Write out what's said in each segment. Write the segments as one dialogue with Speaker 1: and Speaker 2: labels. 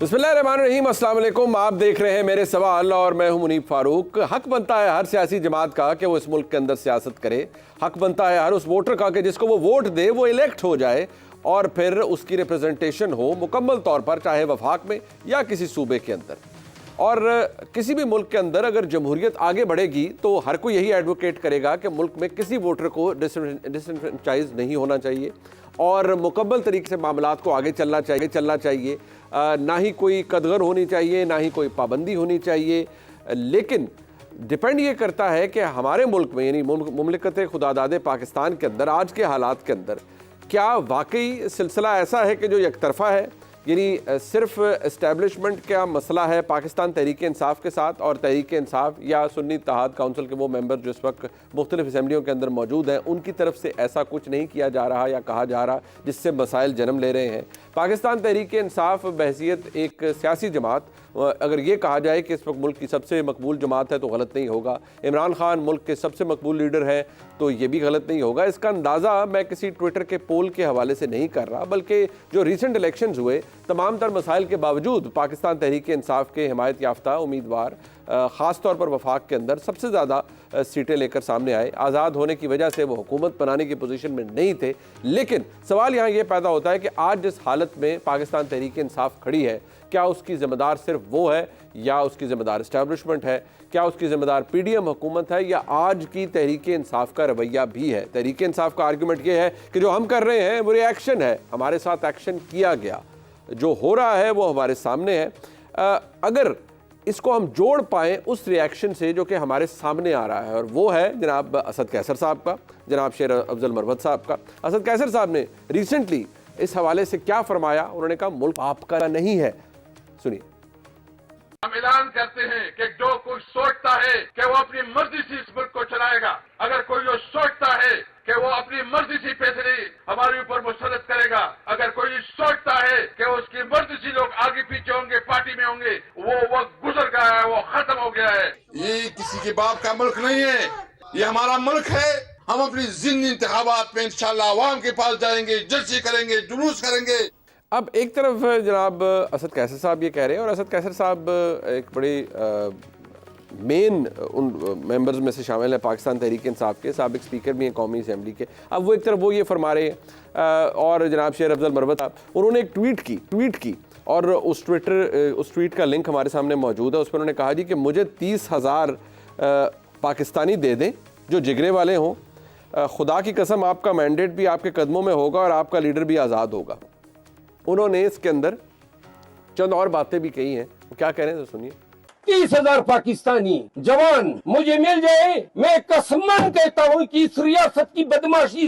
Speaker 1: बिस्मिल्लाहिर्रहमानिर्रहीम, अस्सलाम वालेकुम। आप देख रहे हैं मेरे सवाल और मैं हूं मुनीब फारूक। हक बनता है हर सियासी जमात का कि वो इस मुल्क के अंदर सियासत करे। हक बनता है हर उस वोटर का कि जिसको वो वोट दे वो इलेक्ट हो जाए और फिर उसकी रिप्रेजेंटेशन हो मुकम्मल तौर पर, चाहे वफाक में या किसी सूबे के अंदर। और किसी भी मुल्क के अंदर अगर जमहूरियत आगे बढ़ेगी तो हर कोई यही एडवोकेट करेगा कि मुल्क में किसी वोटर को डिसएडवांटेज नहीं होना चाहिए और मुकम्मल तरीके से मामलात को आगे चलना चाहिए। ना ही कोई कदगर होनी चाहिए, ना ही कोई पाबंदी होनी चाहिए। लेकिन डिपेंड ये करता है कि हमारे मुल्क में यानी मुमलिकत खुदादाद पाकिस्तान के अंदर आज के हालात के अंदर क्या वाकई सिलसिला ऐसा है कि जो यकतरफ़ा है, यानी सिर्फ इस्टेब्लिशमेंट का मसला है पाकिस्तान तहरीक इंसाफ के साथ और तहरीक इंसाफ या सुन्नी इत्तेहाद काउंसिल के वो मेंबर जो इस वक्त मुख्तलिफ असम्बलियों के अंदर मौजूद हैं उनकी तरफ से ऐसा कुछ नहीं किया जा रहा या कहा जा रहा जिससे मसाइल जन्म ले रहे हैं। पाकिस्तान तहरीक इंसाफ बहैसियत एक सियासी जमात, अगर ये कहा जाए कि इस वक्त मुल्क की सबसे मकबूल जमात है तो गलत नहीं होगा। इमरान खान मुल्क के सबसे मकबूल लीडर हैं तो ये भी गलत नहीं होगा। इसका अंदाज़ा मैं किसी ट्विटर के पोल के हवाले से नहीं कर रहा, बल्कि जो रिसेंट इलेक्शंस हुए तमाम तर मसाइल के बावजूद पाकिस्तान तहरीक इंसाफ के हिमायत याफ्ता उम्मीदवार ख़ास तौर पर वफाक के अंदर सबसे ज़्यादा सीटें लेकर सामने आए। आज़ाद होने की वजह से वो हुकूमत बनाने की पोजीशन में नहीं थे। लेकिन सवाल यहाँ ये पैदा होता है कि आज जिस हालत में पाकिस्तान तहरीक इंसाफ खड़ी है, क्या उसकी ज़िम्मेदार सिर्फ वो है या उसकी ज़िम्मेदार इस्टेब्लिशमेंट है? क्या उसकी ज़िम्मेदार PDM हुकूमत है या आज की तहरीक इंसाफ का रवैया भी है? तहरीक इंसाफ का आर्गूमेंट ये है कि जो हम कर रहे हैं वो रिएक्शन है, हमारे साथ एक्शन किया गया, जो हो रहा है वो हमारे सामने है। अगर इसको हम जोड़ पाएँ उस रिएक्शन से जो कि हमारे सामने आ रहा है, और वो है जनाब असद कैसर साहब का, जनाब शेर अफजल मरवत साहब का। असद कैसर साहब ने रिसेंटली इस हवाले से क्या फरमाया? उन्होंने कहा मुल्क आपका नहीं है। सुनिए।
Speaker 2: हम ऐलान करते हैं कि जो कोई सोचता है कि वो अपनी मर्जी से इस मुल्क को चलाएगा, अगर कोई जो सोचता है कि वो अपनी मर्जी से फैसले हमारे ऊपर मुसल्लत करेगा, अगर कोई सोचता है कि उसकी मर्जी से लोग आगे पीछे होंगे, पार्टी में होंगे, वो वक्त गुजर गया है, वो खत्म हो गया है।
Speaker 3: ये किसी के बाप का मुल्क नहीं है, ये हमारा मुल्क है। हम अपनी जिंदगी इंतखाबात में इंशाल्लाह अवाम के पास जाएंगे, जलसे करेंगे, जुलूस करेंगे।
Speaker 1: अब एक तरफ जनाब असद कैसर साहब ये कह रहे हैं, और असद कैसर साहब एक बड़ी मेन उन मेंबर्स में से शामिल है पाकिस्तान तहरीक इंसाफ के, साबिक स्पीकर भी हैं कौमी असम्बली के। अब वो एक तरफ वो ये फरमा रहे हैं और जनाब शेर अफजल मरवत साहब उन्होंने एक ट्वीट की और उस ट्वीट का लिंक हमारे सामने मौजूद है। उस पर उन्होंने कहा जी कि मुझे 30,000 पाकिस्तानी दे दें जो जिगरे वाले हों, खुदा की कसम आपका मैंडेट भी आपके कदमों में होगा और आपका लीडर भी आज़ाद होगा। उन्होंने इसके अंदर चंद और बातें भी कही हैं। वो क्या कह रहे हैं तो सुनिए।
Speaker 4: 30,000 पाकिस्तानी जवान मुझे मिल जाए, मैं कसमन कहता हूँ कि इस रियासत की बदमाशी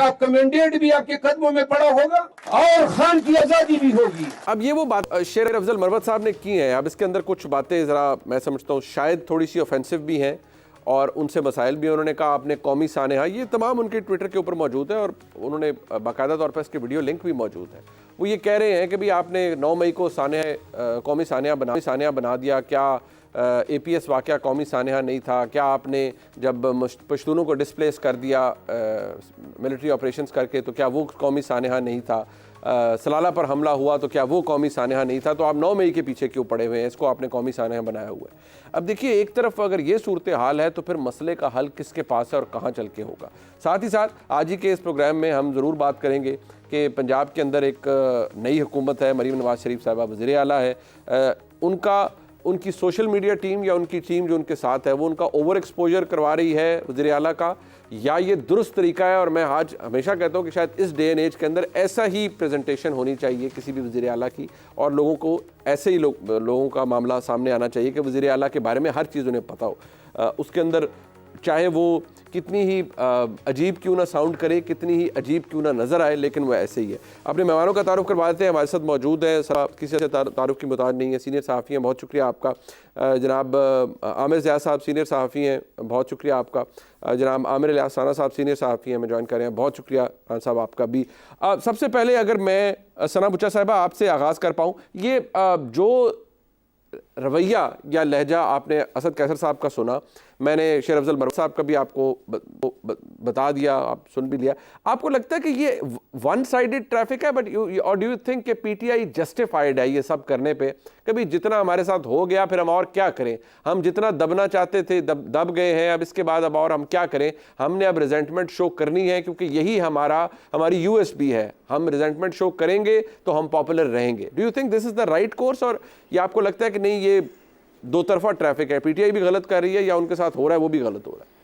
Speaker 4: आपका मैंडेट भी आपके कदमों में पड़ा होगा और खान की आजादी भी होगी।
Speaker 1: अब ये वो बात शेर अफजल मरवत साहब ने की है। अब इसके अंदर कुछ बातें ज़रा मैं समझता हूँ शायद थोड़ी सी ऑफेंसिव भी हैं और उनसे मसाइल भी। उन्होंने कहा आपने कौमी सानेहा, ये तमाम उनके ट्विटर के ऊपर मौजूद है और उन्होंने बाकायदा तौर पर इसके वीडियो लिंक भी मौजूद है। वो ये कह रहे हैं कि भाई आपने 9 मई को कौमी सानेहा बना दिया, क्या APS वाक़या कौमी सानेहा नहीं था? क्या आपने जब पश्तूनों को डिस्प्लेस कर दिया मिलिट्री ऑपरेशंस करके तो क्या वो कौमी सानेहा नहीं था? सलाला पर हमला हुआ तो क्या वो कौमी सानेहा नहीं था? तो आप 9 मई के पीछे क्यों पड़े हुए हैं? इसको आपने कौमी सानेहा बनाया हुआ है। अब देखिए, एक तरफ अगर ये सूरत हाल है तो फिर मसले का हल किसके पास है और कहाँ चल के होगा? साथ ही साथ आज ही के इस प्रोग्राम में हम ज़रूर बात करेंगे कि पंजाब के अंदर एक नई हुकूमत है, मरीम नवाज शरीफ साहबा वज़ीर आला है। उनकी सोशल मीडिया टीम या उनकी टीम जो उनके साथ है वो उनका ओवर एक्सपोजर करवा रही है वज़ीर आला का, या ये दुरुस्त तरीका है? और मैं आज हमेशा कहता हूँ कि शायद इस डे एंड एज के अंदर ऐसा ही प्रेजेंटेशन होनी चाहिए किसी भी वज़ीर आला की, और लोगों को ऐसे ही लोगों का मामला सामने आना चाहिए कि वज़ीर आला के बारे में हर चीज़ उन्हें पता हो। उसके अंदर चाहे वो कितनी ही अजीब क्यों ना साउंड करे, कितनी ही अजीब क्यों ना नज़र आए, लेकिन वह ऐसे ही है। अपने मेहमानों का तारुफ करवा देते हैं। हमारे साथ मौजूद है, किसी से तारुफ की मुताद नहीं है, सीनियर सहाफ़ी हैं, बहुत शुक्रिया आपका। जनाब आमिर ज़िया साहब सीनियर सहाफ़ी हैं, बहुत शुक्रिया आपका। जनाब आमिर इलियास राना साहब सीनियर सहाफ़ी हैं, मैं ज्वाइन कर रहे हैं, बहुत शुक्रिया साहब आपका भी। सबसे पहले अगर मैं सना बुच्चा साहिबा आपसे आगाज़ कर पाऊँ, ये जो रवैया या लहजा आपने असद कैसर साहब का सुना, मैंने शेर अफजल मरवत साहब का भी आपको बता दिया, आप सुन भी लिया। आपको लगता है कि ये वन साइडेड ट्रैफिक है, बट और डू यू थिंक कि पीटीआई जस्टिफाइड है ये सब करने पे? कभी जितना हमारे साथ हो गया, फिर हम और क्या करें? हम जितना दबना चाहते थे दब गए हैं, अब इसके बाद अब और हम क्या करें? हमने अब रिजेंटमेंट शो करनी है, क्योंकि यही हमारी यूएसपी है। हम रिजेंटमेंट शो करेंगे तो हम पॉपुलर रहेंगे। Do you think this is the right course, और ये आपको लगता है कि नहीं, ये दो तरफा ट्रैफिक है, पीटीआई भी गलत कर रही है या उनके साथ हो रहा है वो भी गलत हो रहा है?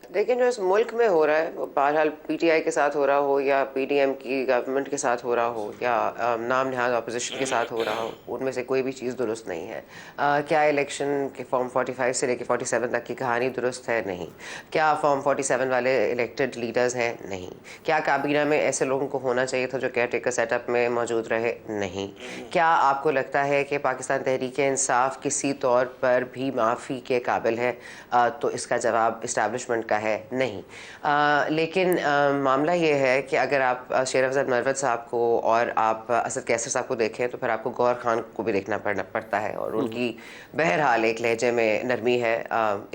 Speaker 5: लेकिन जो इस मुल्क में हो रहा है वो बहरहाल पीटीआई के साथ हो रहा हो या पीडीएम की गवर्नमेंट के साथ हो रहा हो या नाम नहाद अपोजिशन के साथ हो रहा हो, उनमें से कोई भी चीज़ दुरुस्त नहीं है। क्या इलेक्शन के फॉर्म 45 से लेकर 47 तक की कहानी दुरुस्त है? नहीं। क्या फॉर्म 47 वाले इलेक्टेड लीडर्स हैं? नहीं। क्या काबीना में ऐसे लोगों को होना चाहिए था जो केयर टेकर सेटअप में मौजूद रहे? नहीं। क्या आपको लगता है कि पाकिस्तान तहरीक इंसाफ किसी तौर पर भी माफ़ी के काबिल है? तो इसका जवाब इस्टेब्लिशमेंट का है नहीं। लेकिन मामला ये है कि अगर आप शेर अफजल मरवत साहब को और आप असद कैसर साहब को देखें तो फिर आपको गौहर खान को भी देखना पड़ता है, और उनकी बहरहाल एक लहजे में नरमी है,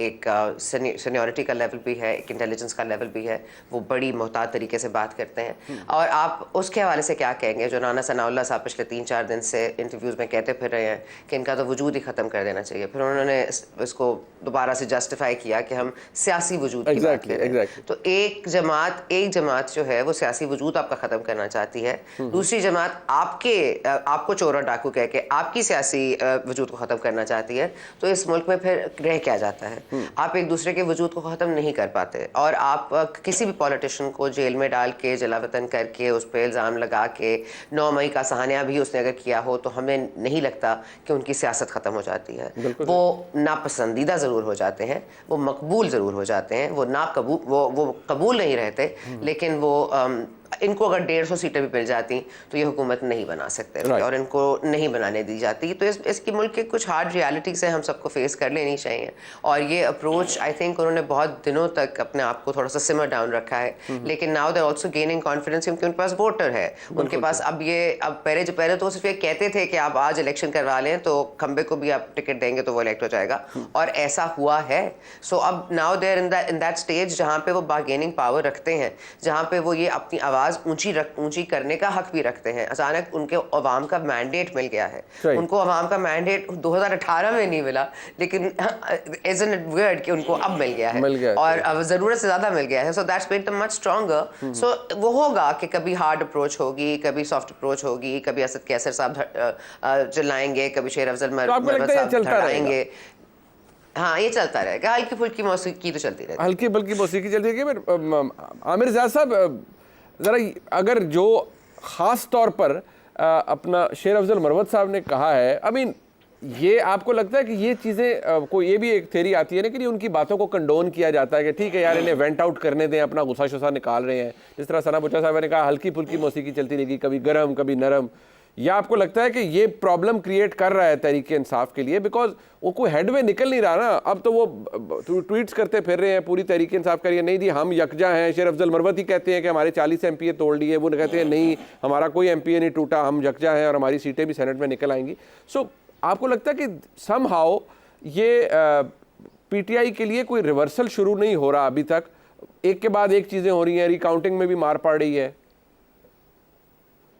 Speaker 5: एक सीनियरिटी का लेवल भी है, एक इंटेलिजेंस का लेवल भी है। वो बड़ी मोहतात तरीके से बात करते हैं। और आप उसके हवाले से क्या कहेंगे जो नाना सनाउल्लाह साहब पिछले 3-4 दिन से इंटरव्यूज़ में कहते फिर रहे हैं कि इनका तो वजूद ही ख़त्म कर देना चाहिए। फिर उन्होंने इसको दोबारा से जस्टिफाई किया कि हम सियासी वजूद की बात कर रहे हैं। तो एक जमात जो है वो सियासी वजूद आपका ख़त्म करना चाहती है, दूसरी जमात आपको चोर और डाकू कह के आपकी सियासी वजूद को ख़त्म करना चाहती है। तो इस मुल्क में फिर रह क्या जाता है? आप एक दूसरे के वजूद को ख़त्म नहीं कर पाते, और आप किसी भी पॉलिटिशियन को जेल में डाल के जलावतन करके उस पर इल्ज़ाम लगा के 9 मई का सहानिया भी उसने अगर किया हो तो हमें नहीं लगता कि उनकी सियासत ख़त्म हो जाती है। वो नापसंदीदा ज़रूर हो जाते हैं, वो मकबूल ज़रूर हो जाते हैं, वो कबूल नहीं रहते, लेकिन वो इनको अगर 150 सीटें भी मिल जाती तो ये हुकूमत नहीं बना सकते थे, और इनको नहीं बनाने दी जाती। तो इसकी मुल्क के कुछ हार्ड रियलिटीज़ हैं, हम सबको फेस कर लेनी चाहिए। और ये अप्रोच आई थिंक उन्होंने बहुत दिनों तक अपने आप को थोड़ा सा सिमर डाउन रखा है, लेकिन now they also gaining confidence क्योंकि उनके पास वोटर है, उनके पास अब पहले तो सिर्फ ये कहते थे कि आप आज इलेक्शन करवा लें तो खंबे को भी आप टिकट देंगे तो वो इलेक्ट हो जाएगा, और ऐसा हुआ है। सो अब now there in that stage जहाँ पे वो बार्गेनिंग पावर रखते हैं, जहाँ पे वो ये अपनी आवाज़ ऊंची करने का हक भी रखते हैं। अचानक उनके अवाम का मैंडेट मिल गया है। उनको अवाम का मैंडेट 2018 में नहीं मिला, लेकिन isn't it weird कि उनको अब मिल गया है, और अब ज़रूरत से ज़्यादा मिल गया है। So that's made them much stronger. So वो होगा कि कभी हार्ड अप्रोच होगी, कभी सॉफ्ट अप्रोच होगी, कभी असद कैसर साहब चिल्लाएंगे, कभी शेर अफजल मरवत साहब चिल्लाएंगे। हाँ, ये चलता रहेगा। हल्की फुल्की मौसीकी तो चलती रहेगी,
Speaker 1: हल्की फुल्की मौसीकी चलती रहेगी। आमिर ज़ैद साहब, ज़रा अगर जो ख़ास तौर पर अपना शेर अफजल मरवत साहब ने कहा है, आई मीन ये आपको लगता है कि ये चीज़ें कोई, ये भी एक थ्योरी आती है ना कि उनकी बातों को कंडोन किया जाता है कि ठीक है यार इन्हें वेंट आउट करने दें, अपना गुस्सा शुस्सा निकाल रहे हैं, जिस तरह सना बुच्चा साहब ने कहा हल्की फुल्की मौसीकी चलती रहेगी, कभी गर्म कभी नरम। या आपको लगता है कि ये प्रॉब्लम क्रिएट कर रहा है तहरीक इंसाफ के लिए, बिकॉज वो कोई हेड में निकल नहीं रहा ना? अब तो वो ट्वीट्स करते फिर रहे हैं पूरी तहरीक इंसाफ करिए, नहीं जी हम यकजा हैं। शेर अफजल मरवत ही कहते हैं कि हमारे 40 MPA तोड़ लिए, वो कहते हैं नहीं हमारा कोई MPA नहीं टूटा, हम यकजा हैं और हमारी सीटें भी सेनेट में निकल आएंगी। सो आपको लगता है कि सम हाउ ये PTI के लिए कोई रिवर्सल शुरू नहीं हो रहा अभी तक? एक के बाद एक चीज़ें हो रही हैं, रिकाउंटिंग में भी मार पड़ रही है।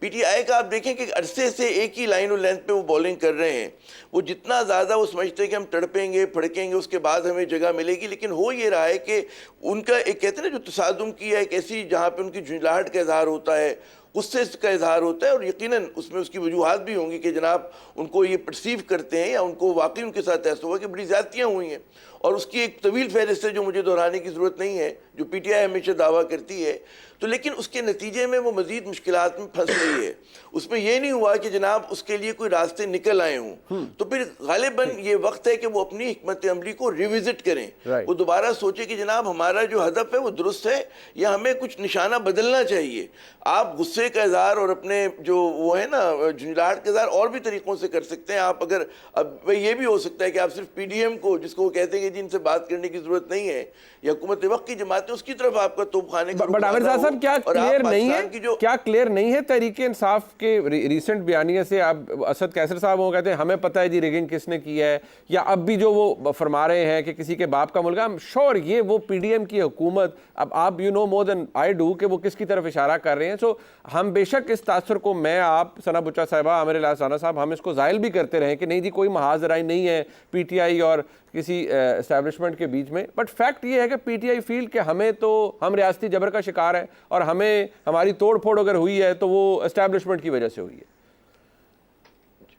Speaker 6: पीटीआई का आप देखें कि अरसे से एक ही लाइन और लेंथ पे वो बॉलिंग कर रहे हैं। वो जितना ज़्यादा वो समझते हैं कि हम तड़पेंगे फड़केंगे उसके बाद हमें जगह मिलेगी, लेकिन हो ये रहा है कि उनका एक कहते हैं ना जो तसादुम की है, एक ऐसी जहाँ पे उनकी झुंझलाहट का इजहार होता है, गुस्से का इजहार होता है, और यकीनन उसमें उसकी वजूहात भी होंगी कि जनाब उनको ये परसीव करते हैं या उनको वाकई उनके साथ ऐसा हुआ कि बड़ी ज़्यादतियाँ हुई हैं, और उसकी एक तवील फहरिस्त है जो मुझे दोहराने की ज़रूरत नहीं है, जो PTI हमेशा दावा करती है। तो लेकिन उसके नतीजे में वो मज़ीद मुश्किलात में फंस रही है। उसमें यह नहीं हुआ कि जनाब उसके लिए कोई रास्ते निकल आए हों, तो फिर गालिबन ये वक्त है कि वो अपनी हिकमत अमली को रिविजिट करें, वो दोबारा सोचे कि जनाब हमारा जो हदफ है वो दुरुस्त है या हमें कुछ निशाना बदलना चाहिए। आप गुस्से गुस्से का इजहार और अपने जो वो है ना झुंझलाहट का इजहार और भी तरीकों से कर सकते हैं आप। अगर अब ये भी हो सकता है कि आप सिर्फ पीडीएम को, जिसको वो कहते हैं कि जिनसे बात करने की जरूरत नहीं है, या हुकूमत वक्त की जमातें, उसकी तरफ आपका तोपखाने का
Speaker 1: बट आमिर ज़ा साहब, क्या क्लियर नहीं है, क्या क्लियर नहीं है तहरीक इंसाफ के रिसेंट बयानिए से? आप असद कैसर साहब वो कहते हैं हमें पता है जी रिगिंग किसने की है, या अब भी जो वो फरमा रहे हैं कि किसी के बाप का मुल्क, आई एम श्योर ये वो पीडीएम की हुकूमत, अब आप you know more than I do कि वो किसकी तरफ इशारा कर रहे हैं। सो हम बेशक इस तासर को, मैं, आप, सना बुच्चा साहिबा, आमिर लासाना साहब, हम इसको जाहिल भी करते रहे कि नहीं जी कोई महाजराई नहीं है पीटीआई और किसी एस्टैब्लिशमेंट के बीच में, बट फैक्ट ये है कि पीटीआई फील कि हमें तो, हम रियासती जबर का शिकार है और हमें, हमारी तोड़ फोड़ अगर हुई है तो वो एस्टैब्लिशमेंट की वजह से हुई है।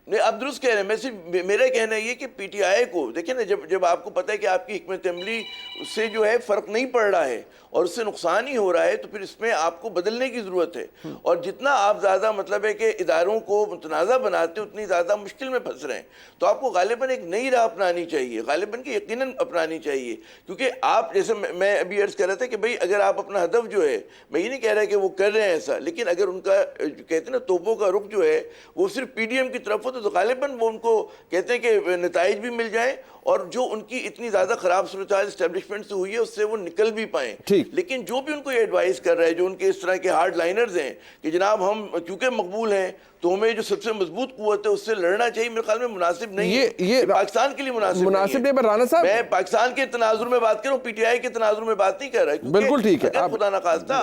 Speaker 6: नहीं, आप दुरुस्त कह रहे हैं। मैं सिर्फ, मेरा कहना ये कि पीटीआई को देखिए ना, जब आपको पता है कि आपकी हिकमत अमली से जो है फर्क नहीं पड़ रहा है और उससे नुकसान ही हो रहा है, तो फिर इसमें आपको बदलने की ज़रूरत है। और जितना आप ज़्यादा मतलब है कि इदारों को मुतनाज़ा बनाते उतनी ज़्यादा मुश्किल में फंस रहे हैं। तो आपको गालिबन एक नई राह अपनानी चाहिए, गालिबन की यकीनन अपनानी चाहिए। क्योंकि आप, जैसे मैं अभी अर्ज़ कर रहा था कि भाई अगर आप अपना हदफ जो है, मैं ये नहीं कह रहा कि वो कर रहे हैं ऐसा, लेकिन अगर उनका कहते हैं ना तोपों का रुख जो है वो सिर्फ पीडीएम की तरफ हो, तो गालिबन वो उनको कहते हैं कि नताइज भी मिल जाए और जो उनकी इतनी ज्यादा खराब सूरत एस्टेब्लिशमेंट से हुई है उससे वो निकल भी पाए। लेकिन जो भी उनको ये एडवाइस कर रहा है, जो उनके इस तरह के हार्ड लाइनर्स हैं कि जनाब हम क्योंकि मकबूल हैं तो हमें जो सबसे मजबूत कुव्वत है उससे लड़ना चाहिए, मेरे ख्याल में मुनासिब नहीं है। ये पाकिस्तान के लिए मुनासिब नहीं है। राना साहब, मैं पाकिस्तान के तनाजुर में बात कर रहा हूँ, पीटीआई के तनाजुर में बात नहीं कर रहा। बिल्कुल ठीक है, खुदा ना खास्ता,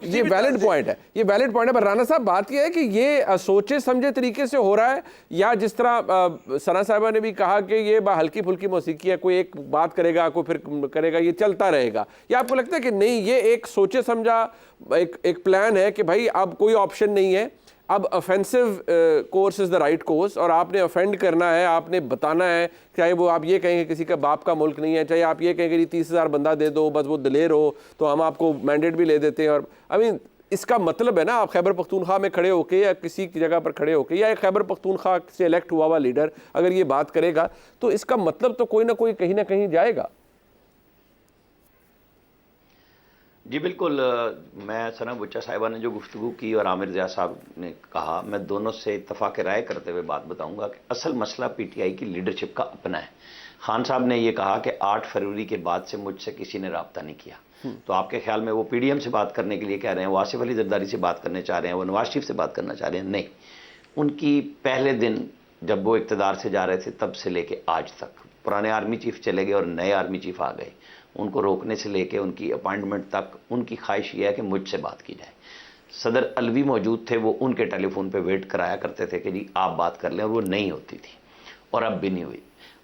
Speaker 1: ये वैलिड पॉइंट है, ये वैलिड पॉइंट है। पर राना साहब, बात यह है कि ये सोचे समझे तरीके से हो रहा है, या जिस तरह सना साहिबा ने भी कहा कि ये हल्की फुल्की मौसीकी है, कोई एक बात करेगा कोई फिर करेगा, ये चलता रहेगा, या आपको लगता है कि नहीं ये एक सोचे समझा एक प्लान है कि भाई अब कोई ऑप्शन नहीं है, अब offensive course is the right course और आपने ऑफेंड करना है, आपने बताना है, चाहे वो आप ये कहेंगे किसी का बाप का मुल्क नहीं है, चाहे आप ये कहेंगे 30,000 बंदा दे दो, बस वो दिलेर हो तो हम आपको मैंडेट भी ले देते हैं। और आई मीन इसका मतलब है ना, आप खैबर पख्तूनख्वा में खड़े होके या किसी की जगह पर खड़े होके, या एक खैबर पख्तूनख्वा से इलेक्ट हुआ लीडर अगर ये बात करेगा तो इसका मतलब तो कोई ना कोई कहीं ना कहीं जाएगा।
Speaker 7: जी बिल्कुल, मैं सना बुच्चा साहिबा ने जो गुफ्तगू की और आमिर ज़िया साहब ने कहा, मैं दोनों से इत्तफाक राय करते हुए बात बताऊंगा कि असल मसला पीटीआई की लीडरशिप का अपना है। खान साहब ने ये कहा कि 8 फरवरी के बाद से मुझसे किसी ने रब्ता नहीं किया, तो आपके ख्याल में वो पीडीएम से बात करने के लिए कह रहे हैं, वो आसिफ अली जरदारी से बात करना चाह रहे हैं, वो नवाज शरीफ से बात करना चाह रहे हैं? नहीं, उनकी पहले दिन जब वो इक़्तिदार से जा रहे थे तब से लेके आज तक, पुराने आर्मी चीफ चले गए और नए आर्मी चीफ आ गए, उनको रोकने से लेके उनकी अपॉइंटमेंट तक उनकी ख्वाहिश ये है कि मुझसे बात की जाए। सदर अलवी मौजूद थे, वो उनके टेलीफोन पे वेट कराया करते थे कि जी आप बात कर लें, और वो नहीं होती थी और अब भी नहीं हुई।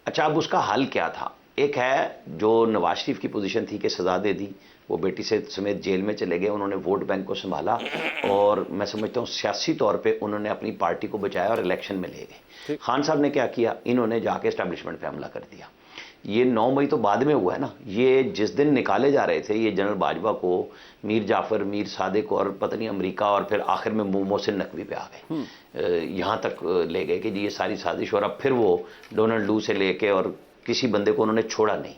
Speaker 7: अच्छा, अब उसका हल क्या था? एक है जो नवाज शरीफ की पोजीशन थी कि सज़ा दे दी, वो बेटी से समेत जेल में चले गए, उन्होंने वोट बैंक को संभाला और मैं समझता हूँ सियासी तौर पे उन्होंने अपनी पार्टी को बचाया और इलेक्शन में ले गए। खान साहब ने क्या किया? इन्होंने जाके एस्टैब्लिशमेंट पे हमला कर दिया। ये 9 मई तो बाद में हुआ है ना, ये जिस दिन निकाले जा रहे थे ये जनरल बाजवा को, मीर जाफर, मीर सादिक और पता नहीं अमरीका, और फिर आखिर में मोहसिन नकवी पे आ गए, यहाँ तक ले गए कि जी ये सारी साजिश। और अब फिर वो डोनाल्ड लू से लेके और किसी बंदे को उन्होंने छोड़ा नहीं।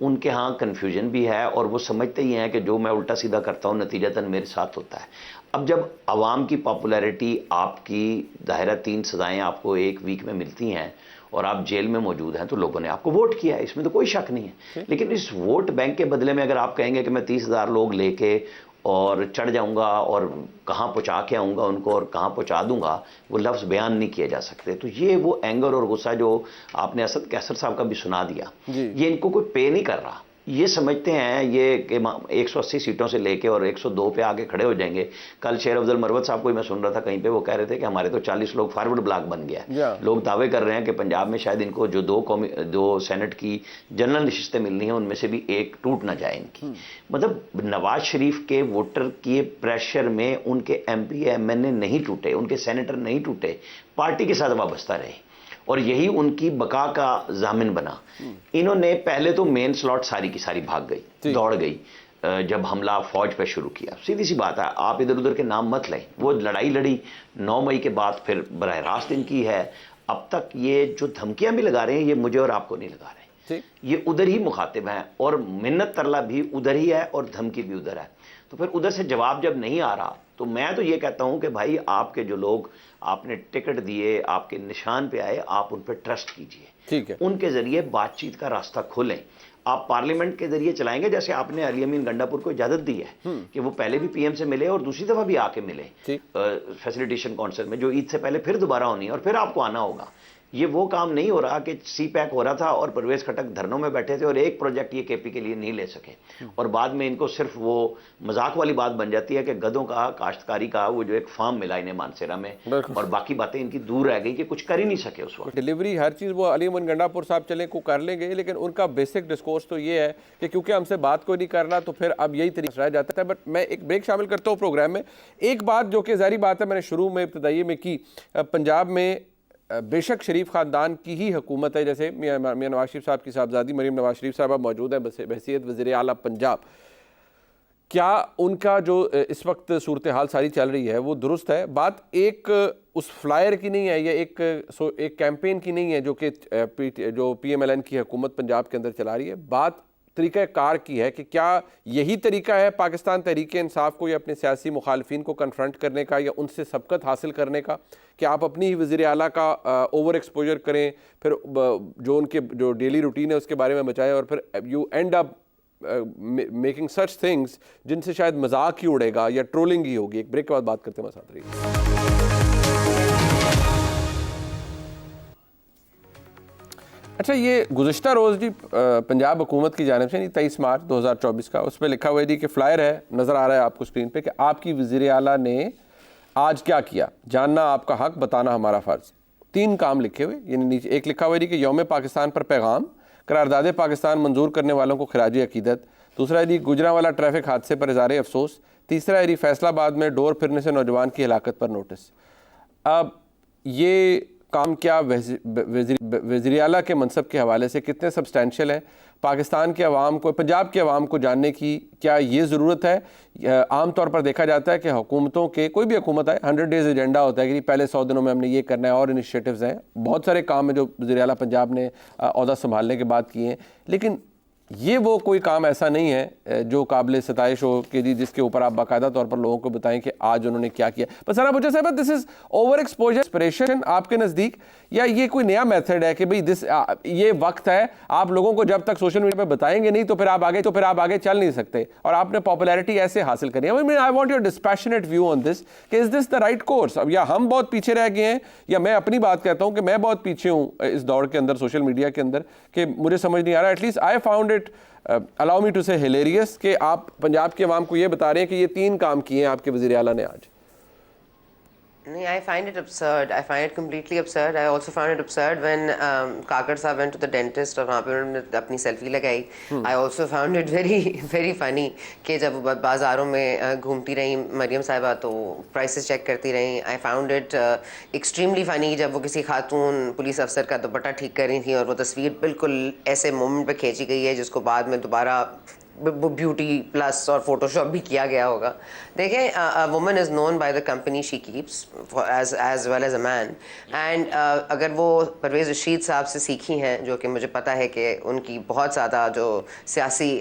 Speaker 7: उनके यहाँ कन्फ्यूजन भी है और वो समझते ही हैं कि जो मैं उल्टा सीधा करता हूँ नतीजतन मेरे साथ होता है। अब जब आवाम की पॉपुलैरिटी आपकी दायरा 3 सजाएं आपको 1 वीक में मिलती हैं और आप जेल में मौजूद हैं, तो लोगों ने आपको वोट किया है, इसमें तो कोई शक नहीं है। लेकिन इस वोट बैंक के बदले में अगर आप कहेंगे कि मैं 30,000 लोग लेके और चढ़ जाऊंगा और कहाँ पहुँचा के आऊँगा उनको और कहाँ पहुँचा दूंगा, वो लफ्ज़ बयान नहीं किए जा सकते। तो ये वो एंगर और गुस्सा जो आपने असद कैसर साहब का भी सुना दिया, ये इनको कोई पे नहीं कर रहा। ये समझते हैं ये कि 180 सीटों से लेके और 102 पे आके खड़े हो जाएंगे। कल शेर अफजल मरवत साहब को मैं सुन रहा था कहीं पे, वो कह रहे थे कि हमारे तो 40 लोग फॉरवर्ड ब्लॉक बन गया है। लोग दावे कर रहे हैं कि पंजाब में शायद इनको जो 2 सेनेट की जनरल नशिस्तें मिलनी हैं उनमें से भी एक टूट ना जाए इनकी। मतलब नवाज शरीफ के वोटर के प्रेशर में उनके MP MNA नहीं टूटे, उनके सेनेटर नहीं टूटे, पार्टी के साथ वाबस्ता रहे और यही उनकी बका का जामिन बना। इन्होंने पहले तो मेन स्लॉट सारी की सारी भाग गई, दौड़ गई जब हमला फौज पे शुरू किया। सीधी सी बात है, आप इधर उधर के नाम मत लें। वो लड़ाई लड़ी 9 मई के बाद, फिर बराह रास्त इनकी है। अब तक ये जो धमकियां भी लगा रहे हैं ये मुझे और आपको नहीं लगा रहे, ये उधर ही मुखातिब हैं और मिन्नत तरला भी उधर ही है और धमकी भी उधर है। तो फिर उधर से जवाब जब नहीं आ रहा तो मैं तो ये कहता हूं कि भाई आपके जो लोग आपने टिकट दिए, आपके निशान पे आए, आप उन पर ट्रस्ट कीजिए,
Speaker 1: ठीक है,
Speaker 7: उनके जरिए बातचीत का रास्ता खोलें। आप पार्लियामेंट के जरिए चलाएंगे, जैसे आपने अली अमीन गंडापुर को इजाजत दी है कि वो पहले भी पीएम से मिले और दूसरी दफा भी आके मिले फैसिलिटेशन काउंसिल में, जो ईद से पहले फिर दोबारा होनी है और फिर आपको आना होगा। ये वो काम नहीं हो रहा कि सी पैक हो रहा था और परवेज खटक धरनों में बैठे थे और एक प्रोजेक्ट ये केपी के लिए नहीं ले सके, और बाद में इनको सिर्फ वो मजाक वाली बात बन जाती है कि गधों का, काश्तकारी का वो जो एक फार्म मिला इन्हें मानसेरा में, और बाकी बातें इनकी दूर रह गई कि कुछ कर ही नहीं सके उस वक्त।
Speaker 1: डिलीवरी हर चीज़ वो अली अमीन गंडापुर साहब चले को कर लेंगे, लेकिन उनका बेसिक डिस्कोर्स तो ये है कि क्योंकि हमसे बात कोई नहीं करना तो फिर अब यही तरीका रह जाता है। बट मैं एक ब्रेक शामिल करता हूँ प्रोग्राम में। एक बात जो कि ज़ाहिर बात है मैंने शुरू में इब्तदाई में की, पंजाब में बेशक शरीफ ख़ानदान की ही हुकूमत है, जैसे मियां नवाज शरीफ साहब की साहबजादी मरीम नवाज शरीफ साहब मौजूद है बहसीत वज़ीर आला पंजाब। क्या उनका जो इस वक्त सूरत हाल सारी चल रही है वो दुरुस्त है? बात एक उस फ्लायर की नहीं है या एक कैंपेन की नहीं है जो कि जो PMLN की हुकूमत पंजाब के अंदर चला रही है। बात तरीक़ा कार की है कि क्या यही तरीका है पाकिस्तान तहरीक इंसाफ को या अपने सियासी मुखालफिन को कन्फ्रंट करने का या उनसे सबकत हासिल करने का, कि आप अपनी ही वज़ीर आला का ओवर एक्सपोजर करें, फिर जो उनके जो डेली रूटीन है उसके बारे में बचाएं, और फिर you and up making such things जिनसे शायद मजाक ही उड़ेगा या ट्रोलिंग ही होगी। एक ब्रेक के बाद बात करते हैं, साथ रहिए। अच्छा, ये गुज़िश्ता रोज़ जी पंजाब हुकूमत की जानिब से 23 मार्च 2024 का, उस पर लिखा हुआ है जी कि फ्लायर है, नज़र आ रहा है आपको स्क्रीन पे, कि आपकी वज़ीर आला ने आज क्या किया, जानना आपका हक, बताना हमारा फ़र्ज़। 3 काम लिखे हुए, यानी नीचे एक लिखा हुआ है जी कि यौम पाकिस्तान पर पैगाम, करारदाद पाकिस्तान मंजूर करने वालों को खिराजी अकीदत। दूसरा है जी गुजरांवाला ट्रैफिक हादसे पर इज़हार अफसोस। तीसरा है जी फैसलाबाद में डोर फिरने से नौजवान की हलाकत पर नोटिस। अब ये काम क्या वज़ीर आला के मनसब के हवाले से कितने सब्सटेंशियल हैं? पाकिस्तान के अवाम को, पंजाब के अवाम को जानने की क्या ये ज़रूरत है? आम तौर पर देखा जाता है कि हुकूमतों के, कोई भी हुकूमत है, 100 डेज़ एजेंडा होता है कि पहले 100 दिनों में हमने ये करना है, और इनिशिएटिव्स हैं, बहुत सारे काम हैं जो वज़ीर आला पंजाब ने ओहदा संभालने के बाद किए हैं, लेकिन ये वो कोई काम ऐसा नहीं है जो काबिल सताइश हो कि जी जिसके ऊपर आप बाकायदा तौर पर लोगों को बताएं कि आज उन्होंने क्या किया। बस सना बुच्चा साहब, this is over exposure inspiration आपके नज़दीक, या ये कोई नया मेथड है कि भाई ये वक्त है, आप लोगों को जब तक सोशल मीडिया पे बताएंगे नहीं तो फिर आप आगे चल नहीं सकते, और आपने पॉपुलैरिटी ऐसे हासिल करी है। I want your dispassionate view on this कि is this the right course? अब या हम बहुत पीछे रह गए हैं, या मैं अपनी बात कहता हूँ कि मैं बहुत पीछे हूँ इस दौर के अंदर, सोशल मीडिया के अंदर, कि मुझे समझ नहीं आ रहा। At least I found it allow me to say hilarious कि आप पंजाब के अवाम को ये बता रहे हैं कि ये 3 काम किए हैं आपके वज़ीर आला ने आज।
Speaker 5: नहीं, I find it absurd. I find it completely absurd. I also found it absurd when काकड़ साहब went to the dentist और वहाँ पे उन्होंने अपनी सेल्फी लगाई. I also found it very funny कि जब बाज़ारों में घूमती रही मरियम साहिबा तो प्राइसेस चेक करती रही. I found it extremely funny जब वो किसी खातून पुलिस अफसर का दुपट्टा ठीक कर रही थी और वो तस्वीर बिल्कुल ऐसे मोमेंट पे खींची गई है जिसको बाद में दोबारा ब्यूटी प्लस और फोटोशॉप भी किया गया होगा. देखें, woman is known by the company she keeps as well as a man, and अगर वो परवेज़ रशीद साहब से सीखी हैं, जो कि मुझे पता है कि उनकी बहुत ज़्यादा जो सियासी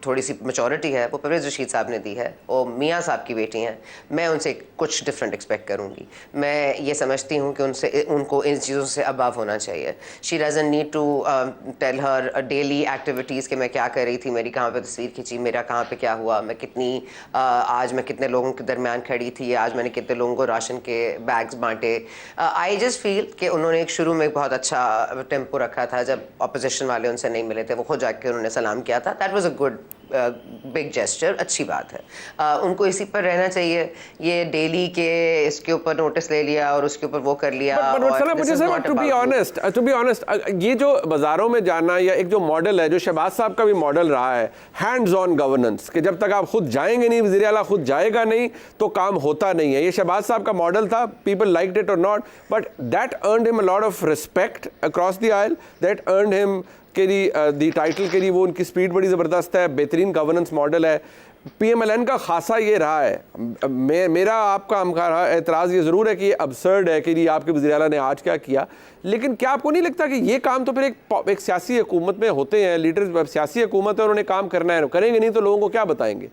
Speaker 5: थोड़ी सी मैच्योरिटी है वो परवेज़ रशीद साहब ने दी है, वो मियाँ साहब की बेटी हैं, मैं उनसे कुछ डिफरेंट एक्सपेक्ट करूँगी. मैं ये समझती हूँ कि उनको इन चीज़ों से अबाव होना चाहिए. She doesn't need to tell her daily activities कि मैं क्या कर रही थी, मेरी कहाँ पे तस्वीर खींची, मेरा कहाँ पे क्या हुआ, मैं कितनी आज मैं कितने लोगों के दरमियान खड़ी थी, आज मैंने कितने लोगों को राशन के बैग्स बांटे. आई जस्ट फील कि उन्होंने एक शुरू में बहुत अच्छा टेम्पो रखा था, जब अपोजिशन वाले उनसे नहीं मिले थे वो खुद जाके उन्होंने सलाम किया था. That was a good big gesture, अच्छी बात है. उनको इसी पर रहना चाहिए. ये डेली के इसके ऊपर नोटिस ले लिया और उसके ऊपर वो कर लिया.
Speaker 1: टू बी ऑनेस्ट, ये जो बाजारों में जाना या एक जो मॉडल है, जो शहबाज साहब का भी मॉडल रहा है, हैंड्स ऑन गवर्नेंस, कि जब तक आप खुद जाएंगे नहीं, वज़ीर आला खुद जाएगा नहीं तो काम होता नहीं है. ये शहबाज साहब का मॉडल था. पीपल लाइक्ड इट और not, but that earned him a lot of respect across the aisle. That earned him के दी टाइटल के लिए वो उनकी स्पीड बड़ी ज़बरदस्त है, बेहतरीन गवर्नेंस मॉडल है. PMLN का खासा ये रहा है. मेरा आपका एतराज़ ये ज़रूर है कि ये अबसर्ड है कि आपके वज़ीर आला ने आज क्या किया, लेकिन क्या आपको नहीं लगता कि ये काम तो फिर एक सियासी हुकूमत में होते हैं, लीडर सियासी हुकूमत है, उन्होंने काम करना है, करेंगे नहीं तो लोगों को क्या बताएंगे?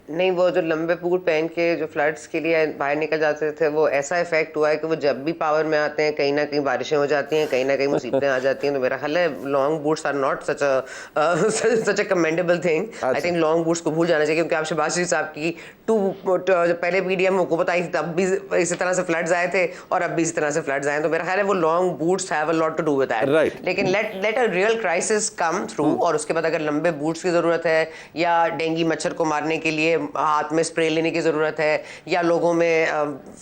Speaker 5: नहीं, वो जो लंबे बूट पहन के जो फ्लड्स के लिए बाहर निकल जाते थे, वो ऐसा इफेक्ट हुआ है कि वो जब भी पावर में आते हैं कहीं ना कहीं बारिशें हो जाती हैं, कहीं ना कहीं मुसीबतें आ जाती हैं। तो मेरा ख्याल है long boots are not such a commendable thing. I think long boots को भूल जाना चाहिए, क्योंकि आप शहबाज शरीफ साहब की पहले पीडीएम हुकूमत आई थी तब भी इसी तरह से फ्लड्स आए थे और अब भी इसी तरह से फ्लड्स आए। तो मेरा ख्याल है वो long boots have a lot to do with that.
Speaker 1: Right.
Speaker 5: लेकिन let a real crisis come through, और उसके बाद अगर लंबे बूट्स की जरूरत है या डेंगू मच्छर को मारने के लिए हाथ में स्प्रे लेने की जरूरत है या लोगों में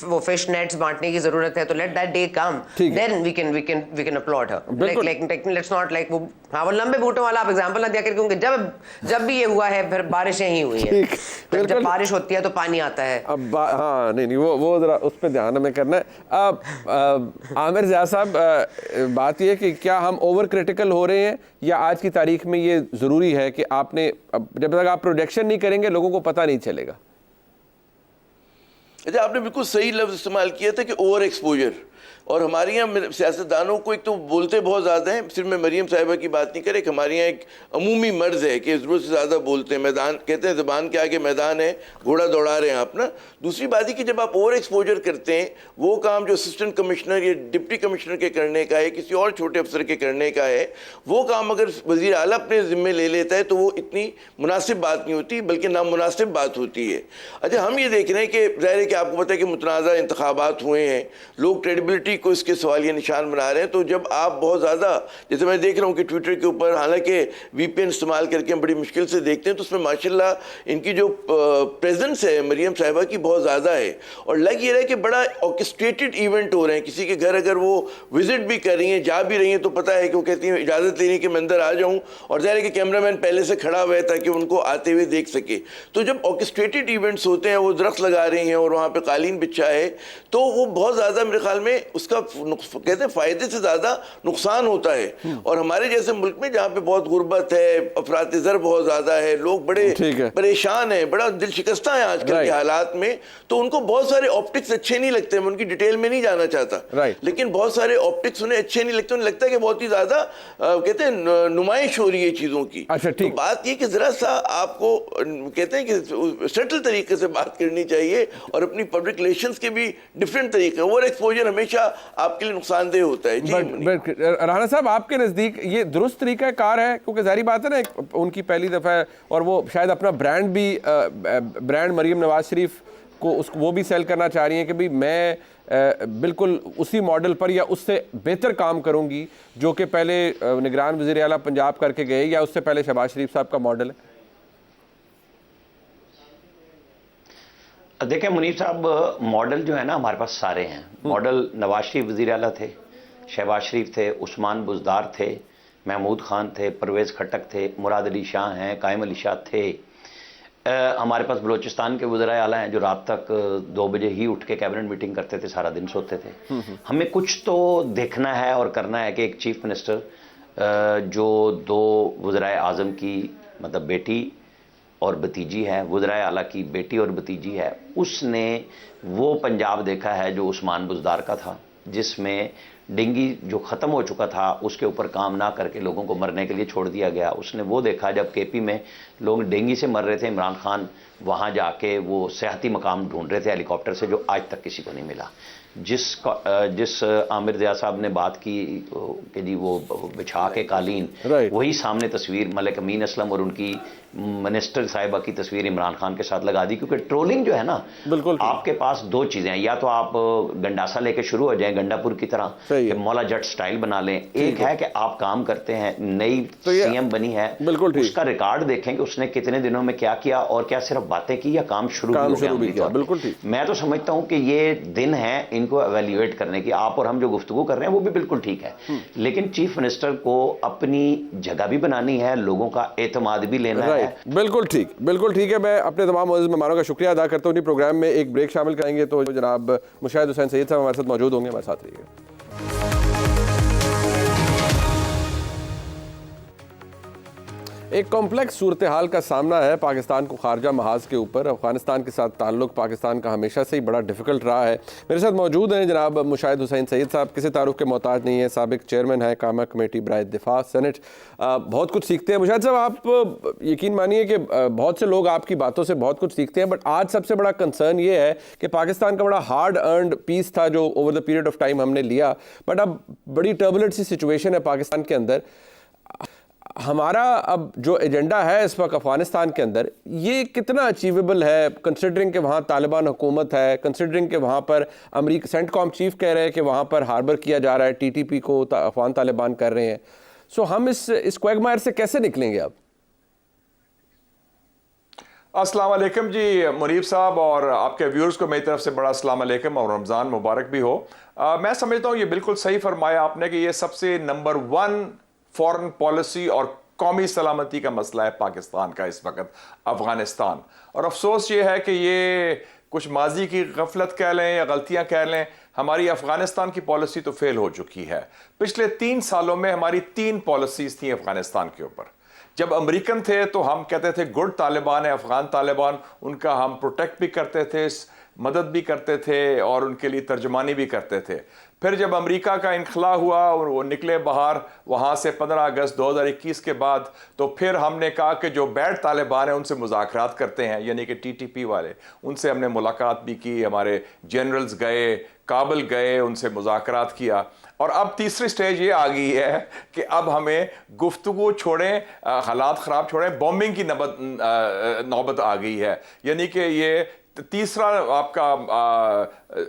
Speaker 5: वो फिश नेट्स बांटने की जरूरत है, तो let that day come, then we can upload her. Like let's not like वो वो लंबे बूटों वाला आप एग्जांपल ना दिया करें, क्योंकि जब भी ये हुआ है फिर बारिशें ही हुई हैं। जब बारिश होती है तो पानी आता है।
Speaker 1: अब हाँ नहीं वो जरा उस पर ध्यान हमें करना है। अब आमिर ज़िया साहब, बात ये कि क्या हम ओवर क्रिटिकल हो रहे हैं या आज की तारीख में ये ज़रूरी है कि आपने जब तक आप प्रोजेक्शन नहीं करेंगे लोगों को पता नहीं चलेगा?
Speaker 6: अच्छा, आपने बिल्कुल सही लफ्ज़ इस्तेमाल किया था कि ओवर एक्सपोजर। और हमारे यहाँ सियासतदानों को एक तो बोलते बहुत ज़्यादा हैं, सिर्फ मैं मरीम साहिबा की बात नहीं करे, हमारे यहाँ एक अमूमी मर्ज है कि ज़रूरत से ज़्यादा बोलते हैं। मैदान कहते हैं ज़बान के आगे मैदान है, घोड़ा दौड़ा रहे हैं आप ना। दूसरी बात है कि जब आप ओवर एक्सपोजर करते हैं, वो काम जो असिस्टेंट कमिश्नर या डिप्टी कमिश्नर के करने का है, किसी और छोटे अफसर के करने का है, वो काम अगर वज़ीर आला अपने ज़िम्मे ले लेता है तो वो इतनी मुनासिब बात नहीं होती, बल्कि नामुनासिब बात होती है। अच्छा, हम ये देख रहे हैं कि ज़ाहिर है कि आपको पता है कि मुतनाज़ा इंतखाबात हुए हैं, लोग क्रेडिबिलिटी को इसके सवालिया निशान बना रहे हैं। तो जब आप बहुत ज़्यादा, जैसे मैं देख रहा हूँ कि ट्विटर के ऊपर हालांकि वीपीएन इस्तेमाल करके हम बड़ी मुश्किल से देखते हैं, तो उसमें माशाल्लाह इनकी जो प्रेजेंस है मरियम साहिबा की बहुत ज़्यादा है। और लग ये रहा है कि बड़ा ऑर्केस्ट्रेटेड इवेंट हो रहे हैं। किसी के घर अगर वो विजिट भी कर रही हैं, जा भी रही हैं, तो पता है कि वो कहती हैं इजाज़त लेनी कि मैं अंदर आ जाऊँ, और ज़ाहिर है कि कैमरामैन पहले से खड़ा हुआ है ताकि उनको आते हुए देख सके। तो जब ऑर्केस्ट्रेटेड इवेंट्स होते हैं, वो दरख्त लगा रही हैं और वहाँ पर कालीन बिछा है, तो वो बहुत ज़्यादा मेरे ख्याल में उसका कहते हैं फ़ायदे से ज़्यादा नुकसान होता है। और हमारे जैसे मुल्क में जहाँ पे बहुत गुर्बत है, अफरात ज़र बहुत ज़्यादा है, लोग बड़े परेशान हैं, बड़ा दिल शिकस्ता है आजकल के हालात में, तो उनको बहुत सारे ऑप्टिक्स अच्छे नहीं लगते। मैं उनकी डिटेल में नहीं जाना चाहता, लेकिन बहुत सारे ऑप्टिक्स उन्हें अच्छे नहीं लगते। उन्हें लगता है कि बहुत ही ज़्यादा कहते हैं नुमाइश हो रही है चीज़ों की।
Speaker 1: अच्छा, ठीक।
Speaker 6: तो बात ये कि ज़रा सा आपको कहते हैं कि सटल तरीके से बात करनी चाहिए और अपनी पब्लिक रिलेशंस के भी डिफरेंट तरीके। ओवर एक्सपोजर हमेशा आपके लिए नुकसानदेह होता है।
Speaker 1: राणा साहब, आपके नज़दीक ये दुरुस्त तरीका कार है? क्योंकि जाहिर बात है ना, उनकी पहली दफ़ा है और वो शायद अपना ब्रांड भी ब्रांड मरीम नवाज शरीफ को उसको वो भी सेल करना चाह रही हैं कि भाई मैं बिल्कुल उसी मॉडल पर या उससे बेहतर काम करूंगी जो कि पहले निगरान वज़ीर आला पंजाब करके गए या उससे पहले शहबाज शरीफ साहब का मॉडल है।
Speaker 7: देखिए मुनीब साहब, मॉडल जो है ना हमारे पास सारे हैं। मॉडल नवाज शरीफ वज़ीर आला थे, शहबाज शरीफ थे, उस्मान बुज़दार थे, महमूद खान थे, परवेज़ खट्टक थे, मुराद अली शाह हैं, कायम अली शाह थे। हमारे पास बलोचिस्तान के वज़ीर आला हैं जो रात तक 2 बजे ही उठ के कैबिनेट मीटिंग करते थे, सारा दिन सोते थे। हमें कुछ तो देखना है और करना है कि एक चीफ मिनिस्टर जो 2 वज़ीर आज़म की मतलब बेटी और भतीजी है, वज़ीर आला की बेटी और भतीजी है, उसने वो पंजाब देखा है जो उस्मान बुज़दार का था, जिसमें डेंगू जो ख़त्म हो चुका था उसके ऊपर काम ना करके लोगों को मरने के लिए छोड़ दिया गया। उसने वो देखा जब केपी में लोग डेंगू से मर रहे थे, इमरान खान वहाँ जाके वो सेहती मकाम ढूंढ रहे थे हेलीकॉप्टर से, जो आज तक किसी को नहीं मिला। जिस आमिर ज़िया साहब ने बात की कि जी वो बिछा के कालीन, वही सामने तस्वीर मलिक अमीन असलम और उनकी मिनिस्टर साहिबा की तस्वीर इमरान खान के साथ लगा दी। क्योंकि ट्रोलिंग जो है ना, बिल्कुल आपके पास 2 चीज़ें हैं, या तो आप गंडासा लेके शुरू हो जाएं गंडापुर की तरह कि मौला जट स्टाइल बना लें, एक है कि आप काम करते हैं, नई तो सीएम बनी है, उसका रिकॉर्ड देखें कि उसने कितने दिनों में क्या किया और क्या सिर्फ बातें की या काम शुरू भी किया। बिल्कुल ठीक। मैं तो समझता हूं कि ये दिन है इनको एवेल्युएट करने की। आप और हम जो गुफ्तगू कर रहे हैं वो भी बिल्कुल ठीक है, लेकिन चीफ मिनिस्टर को अपनी जगह भी बनानी है, लोगों का एतमाद भी लेना है।
Speaker 1: बिल्कुल ठीक, बिल्कुल ठीक है। मैं अपने तमाम मुअज़्ज़िज़ मेहमानों का शुक्रिया अदा करता हूँ। प्रोग्राम में एक ब्रेक शामिल करेंगे, तो जनाब मुशाहिद हुसैन सैयद साहब हमारे साथ मौजूद होंगे, हमारे साथ रहिएगा। एक कॉम्प्लेक्स सूरत हाल का सामना है पाकिस्तान को खारजा महाज के ऊपर। अफगानिस्तान के साथ ताल्लुक पाकिस्तान का हमेशा से ही बड़ा डिफ़िकल्ट रहा है। मेरे साथ मौजूद हैं जनाब मुशाहिद हुसैन सईद साहब, किसी तारुफ के मोहताज नहीं है, साबिक चेयरमैन है कामा कमेटी बराए दिफा सेनेट। बहुत कुछ सीखते हैं मुशाहिद साहब। आप यकीन मानिए कि बहुत से लोग आपकी बातों से बहुत कुछ सीखते हैं, बट आज सबसे बड़ा कंसर्न ये है कि पाकिस्तान का बड़ा हार्ड अर्नड पीस था जो over the period of time हमने लिया, बट अब बड़ी टर्बुलेंट सी सिचुएशन है पाकिस्तान के अंदर। हमारा अब जो एजेंडा है इस वक्त अफगानिस्तान के अंदर, ये कितना अचीवेबल है कंसिडरिंग कि वहाँ तालिबान हुकूमत है, कंसिडरिंग कि वहाँ पर अमेरिका सेंटकॉम चीफ कह रहे हैं कि वहाँ पर हार्बर किया जा रहा है, टीटीपी को अफगान तालिबान कर रहे हैं। सो हम इस क्वैगमायर से कैसे निकलेंगे अब?
Speaker 8: अस्सलाम वालेकुम जी मुनीब साहब, और आपके व्यूअर्स को मेरी तरफ से बड़ा अस्सलाम वालेकुम और रमज़ान मुबारक भी हो। मैं समझता हूँ ये बिल्कुल सही फरमाया आपने कि ये सबसे नंबर 1 फॉरेन पॉलिसी और कौमी सलामती का मसला है पाकिस्तान का इस वक्त अफगानिस्तान। और अफसोस ये है कि ये कुछ माजी की गफलत कह लें या गलतियां कह लें, हमारी अफगानिस्तान की पॉलिसी तो फेल हो चुकी है। पिछले 3 सालों में हमारी 3 पॉलिसीज थी अफगानिस्तान के ऊपर। जब अमेरिकन थे तो हम कहते थे गुड तालिबान है अफगान तालिबान, उनका हम प्रोटेक्ट भी करते थे, मदद भी करते थे और उनके लिए तर्जमानी भी करते थे। फिर जब अमेरिका का इनखला हुआ और वो निकले बाहर वहाँ से 15 अगस्त 2021 के बाद, तो फिर हमने कहा कि जो बैड तालिबान है उनसे मुज़ाकरात करते हैं, यानी कि टीटीपी वाले, उनसे हमने मुलाकात भी की, हमारे जनरल्स गए, काबुल गए, उनसे मुज़ाकरात किया। और अब तीसरी स्टेज ये आ गई है कि अब हमें गुफ्तगू छोड़ें, हालात ख़राब छोड़ें, बॉम्बिंग की नौबत आ गई है। यानी कि ये तीसरा आपका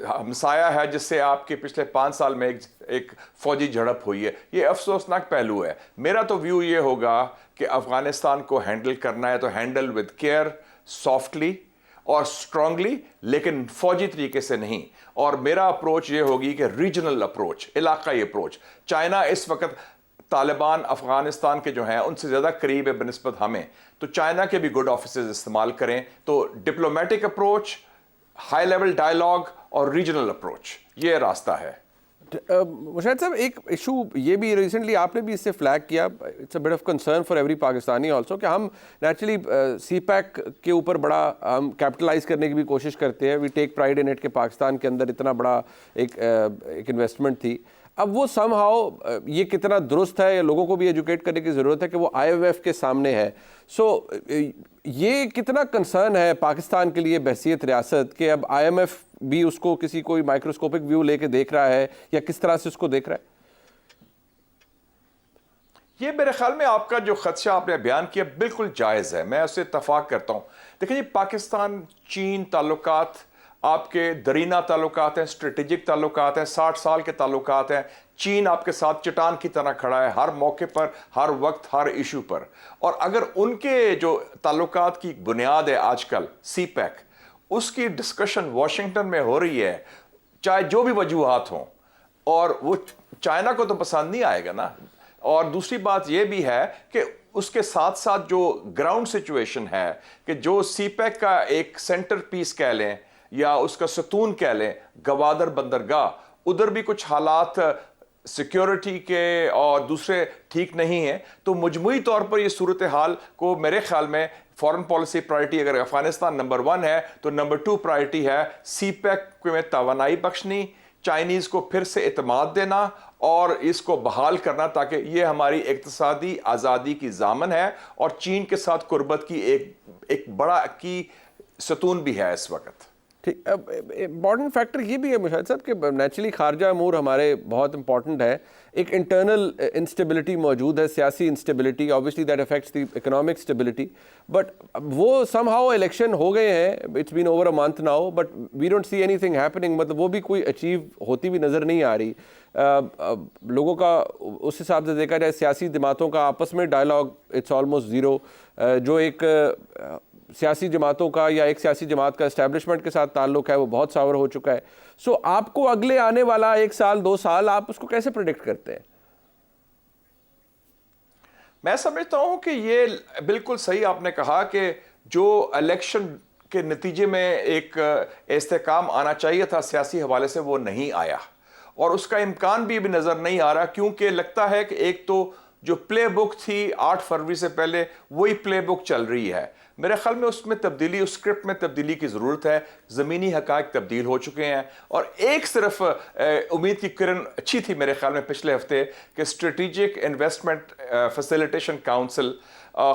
Speaker 8: हमसाया है जिससे आपके पिछले 5 साल में एक फौजी झड़प हुई है। ये अफसोसनाक पहलू है। मेरा तो व्यू ये होगा कि अफगानिस्तान को हैंडल करना है तो हैंडल विद केयर, सॉफ्टली और स्ट्रांगली, लेकिन फौजी तरीके से नहीं। और मेरा अप्रोच ये होगी कि रीजनल अप्रोच, इलाकाई अप्रोच। चाइना इस वक्त तालिबान अफगानिस्तान के जो हैं उनसे ज़्यादा करीब है बनिस्बत हमें, तो चाइना के भी गुड ऑफिसेज इस्तेमाल करें। तो diplomatic approach, high level dialogue और रीजनल अप्रोच, ये रास्ता है।
Speaker 1: मुशाहिद साहब, एक इशू ये भी रिसेंटली आपने भी इससे फ्लैग किया, it's a bit of concern for every Pakistani also, कि हम नेचुरली सीपैक के ऊपर बड़ा हम कैपिटलाइज करने की भी कोशिश करते हैं। We take pride in it कि पाकिस्तान के अंदर इतना बड़ा एक इन्वेस्टमेंट थी। अब वो समहाउ ये कितना दुरुस्त है, या लोगों को भी एजुकेट करने की ज़रूरत है कि वो IMF के सामने है। सो ये कितना कंसर्न है पाकिस्तान के लिए बहसीत रियासत कि अब IMF भी उसको किसी कोई माइक्रोस्कोपिक व्यू लेके देख रहा है, या किस तरह से उसको देख रहा है?
Speaker 8: ये मेरे ख्याल में आपका जो खदशा आपने बयान किया बिल्कुल जायज़ है, मैं उससे इत्तफाक करता हूँ। देखिए, पाकिस्तान चीन ताल्लुकात आपके दरीना ताल्लुकात हैं, स्ट्रेटेजिक ताल्लुकात हैं, 60 साल के ताल्लुकात हैं। चीन आपके साथ चट्टान की तरह खड़ा है हर मौके पर, हर वक्त, हर इशू पर। और अगर उनके जो ताल्लुकात की बुनियाद है आजकल सीपैक, उसकी डिस्कशन वाशिंगटन में हो रही है, चाहे जो भी वजूहात हों, और वो चाइना को तो पसंद नहीं आएगा ना। और दूसरी बात यह भी है कि उसके साथ साथ जो ग्राउंड सिचुएशन है कि जो सीपैक का एक सेंटर पीस कह लें या उसका सतून कह लें, गवादर बंदरगाह, उधर भी कुछ हालात सिक्योरिटी के और दूसरे ठीक नहीं है। तो मजमूई तौर पर ये सूरत हाल को मेरे ख्याल में फॉरेन पॉलिसी प्रायोरिटी अगर अफगानिस्तान नंबर 1 है तो नंबर 2 प्रायोरिटी है सीपैक में तवानाई बख्शनी, चाइनीज़ को फिर से एतमाद देना और इसको बहाल करना, ताकि ये हमारी इक्तिसादी आज़ादी की जामन है और चीन के साथ कुर्बत की एक बड़ा की सतून भी है इस वक्त।
Speaker 1: ठीक, अब इम्पॉर्टेंट फैक्टर ये भी है मुशाहिद साहब कि नेचुरली खारजा अमूर हमारे बहुत इंपॉर्टेंट है। एक इंटरनल इंस्टेबिलिटी मौजूद है, सियासी instability, obviously that affects the economic stability. But वो समहाउ इलेक्शन हो गए हैं, it's been over a month now, but we don't see anything happening. मतलब वो भी कोई अचीव होती भी नज़र नहीं आ रही। लोगों का उस हिसाब से देखा जाए, सियासी जमातों का आपस में डायलॉग इट्स ऑलमोस्ट ज़ीरो। जो एक सियासी जमातों का या एक सियासी जमात का एस्टैब्लिशमेंट के साथ ताल्लुक है वो बहुत सावर हो चुका है। सो आपको अगले आने वाला 1 साल 2 साल आप उसको कैसे प्रेडिक्ट करते हैं?
Speaker 8: मैं समझता हूं कि ये बिल्कुल सही आपने कहा कि जो इलेक्शन के नतीजे में एक इस्तेकाम आना चाहिए था सियासी हवाले से, वो नहीं आया और उसका इम्कान भी नज़र नहीं आ रहा, क्योंकि लगता है कि एक तो जो प्ले बुक थी 8 फरवरी से पहले वही प्ले बुक चल रही है। मेरे ख्याल में उसमें तब्दीली, उस स्क्रिप्ट में तब्दीली की ज़रूरत है। ज़मीनी हक़ाइक़ तब्दील हो चुके हैं और एक सिर्फ उम्मीद की किरण अच्छी थी मेरे ख्याल में पिछले हफ्ते कि स्ट्रेटेजिक इन्वेस्टमेंट फैसिलिटेशन काउंसिल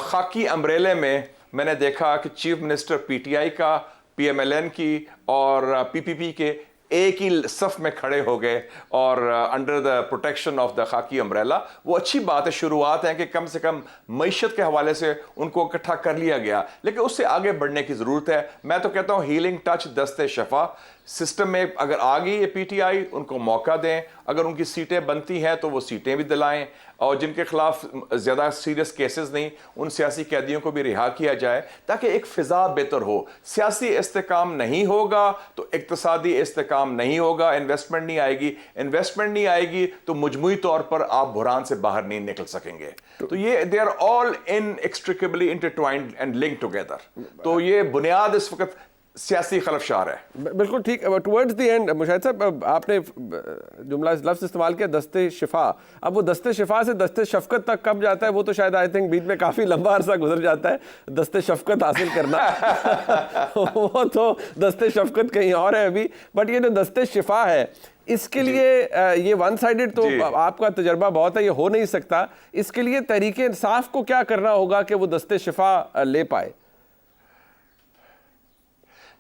Speaker 8: खाकी अम्ब्रेले में मैंने देखा कि चीफ मिनिस्टर पीटीआई का, पीएमएलएन की और पीपीपी के एक ही सफ में खड़े हो गए और under the protection of the खाकी अम्ब्रेला। वो अच्छी बात है, शुरुआत है कि कम से कम मईशत के हवाले से उनको इकट्ठा कर लिया गया, लेकिन उससे आगे बढ़ने की ज़रूरत है। मैं तो कहता हूँ हीलिंग टच दस्ते शफा सिस्टम में अगर आ गई है पीटीआई, उनको मौका दें। अगर उनकी सीटें बनती हैं तो वो सीटें भी दिलाएं और जिनके खिलाफ ज़्यादा सीरियस केसेस नहीं, उन सियासी कैदियों को भी रिहा किया जाए ताकि एक फ़िज़ा बेहतर हो। सियासी इस्तेकाम नहीं होगा तो इक्तसादी इस्तेकाम नहीं होगा, इन्वेस्टमेंट नहीं आएगी। इन्वेस्टमेंट नहीं आएगी तो मजमूई तौर पर आप बुहरान से बाहर नहीं निकल सकेंगे। तो ये they are all inextricably intertwined and link together. तो ये बुनियाद इस वक्त सियासी खलफशार है।
Speaker 1: बिल्कुल ठीक। टुवर्ड्स द एंड मुशाहिद साहब, आपने जुमला लफ्ज़ इस्तेमाल किया दस्ते शिफा। अब वो दस्ते शिफा से दस्ते शफकत तक कब जाता है वो तो शायद आई थिंक बीच में काफ़ी लंबा अरसा गुजर जाता है। दस्ते शफकत हासिल करना वो तो दस्ते शफकत कहीं और है अभी, बट ये जो दस्ते शिफा है इसके लिए ये वन साइडेड तो आपका तजर्बा बहुत है, ये हो नहीं सकता। इसके लिए तहरीके इंसाफ को क्या करना होगा कि वो दस्ते शिफा ले पाए?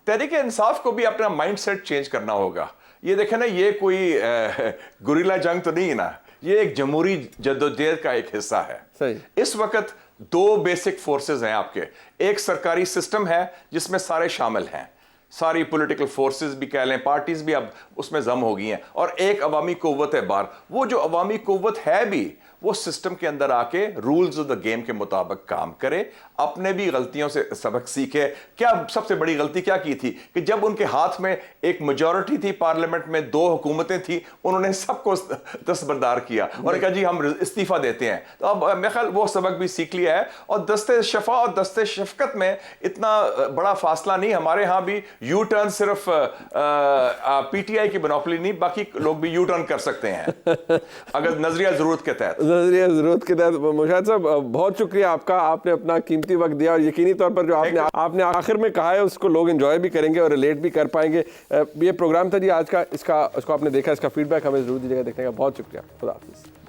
Speaker 8: तहरीक इंसाफ को भी अपना माइंडसेट चेंज करना होगा। ये देखें ना, ये कोई गुरिल्ला जंग तो नहीं है ना, ये एक जमहूरी जद्दोजहद का एक हिस्सा है।
Speaker 1: सही।
Speaker 8: इस वक्त दो बेसिक फोर्सेस हैं आपके। एक सरकारी सिस्टम है जिसमें सारे शामिल हैं, सारी पॉलिटिकल फोर्सेस भी कह लें, पार्टीज भी अब उसमें जम हो गई हैं, और एक अवामी कुव्वत है बाहर। वो जो अवामी कुव्वत है भी वो सिस्टम के अंदर आके रूल्स ऑफ द गेम के मुताबिक काम करे, अपने भी गलतियों से सबक सीखे। क्या सबसे बड़ी गलती क्या की थी कि जब उनके हाथ में एक मेजॉरिटी थी पार्लियामेंट में, 2 हुकूमतें थी, उन्होंने सबको दस्तबरदार किया और कहा जी हम इस्तीफा देते हैं। तो अब मेरे ख्याल वो सबक भी सीख लिया है। और दस्ते शफा और दस्ते शफकत में इतना बड़ा फासला नहीं। हमारे यहाँ भी यू टर्न सिर्फ पीटीआई की मोनोपोली नहीं, बाकी लोग भी यू टर्न कर सकते हैं अगर नजरिया जरूरत के तहत।
Speaker 1: नजरिया जरूरत के तहत। मुशाहिद साहब बहुत शुक्रिया आपका, आपने अपना कीमती वक्त दिया और यकीनी तौर पर जो आपने आखिर में कहा है उसको लोग एंजॉय भी करेंगे और रिलेट भी कर पाएंगे। ये प्रोग्राम था जी आज का, इसको आपने देखा, इसका फीडबैक हमें जरूर दीजिएगा। देखने का बहुत शुक्रिया। खुदा हाफिज़।